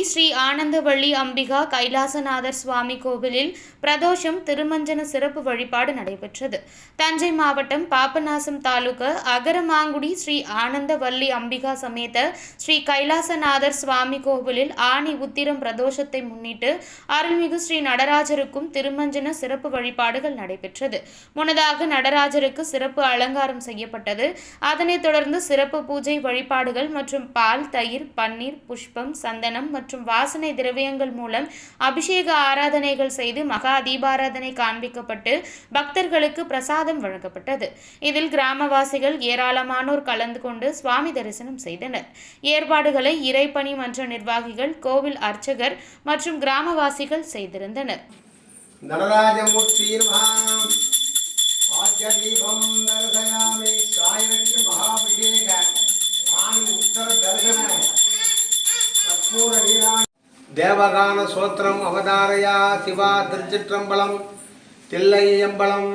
ஸ்ரீ ஆனந்தவள்ளி அம்பிகா கைலாசநாதர் சுவாமி கோவிலில் பிரதோஷம் திருமஞ்சன சிறப்பு வழிபாடு நடைபெற்றது. தஞ்சை மாவட்டம் பாபநாசம் தாலுகா அகரமாங்குடி ஸ்ரீ ஆனந்தவள்ளி அம்பிகா சமேத ஸ்ரீ கைலாசநாதர் சுவாமி கோவிலில் ஆனி உத்திரம் பிரதோஷத்தை முன்னிட்டு அருள்மிகு ஸ்ரீ நடராஜருக்கும் திருமஞ்சன சிறப்பு வழிபாடுகள் நடைபெற்றது. முன்னதாக நடராஜருக்கு சிறப்பு அலங்காரம் செய்யப்பட்டது. அதனைத் தொடர்ந்து சிறப்பு பூஜை வழிபாடுகள் மற்றும் பால், தயிர், பன்னீர், புஷ்பம், சந்தனம் மற்றும் வாசனை திரவியங்கள் மூலம் அபிஷேக ஆராதனைகள் செய்து மகா தீபாராதனை காண்பிக்கப்பட்டு பக்தர்களுக்கு பிரசாதம் வழங்கப்பட்டது. இதில் கிராமவாசிகள் ஏராளமானோர் கலந்து கொண்டு சுவாமி தரிசனம் செய்தனர். ஏற்பாடுகளை இறைப்பணி மன்ற நிர்வாகிகள், கோவில் அர்ச்சகர் மற்றும் கிராமவாசிகள் செய்திருந்தனர். தேவகான சோத்திரம் அவதாரயா சிவா திருச்சிற்றம்பலம் தில்லையம்பலம்.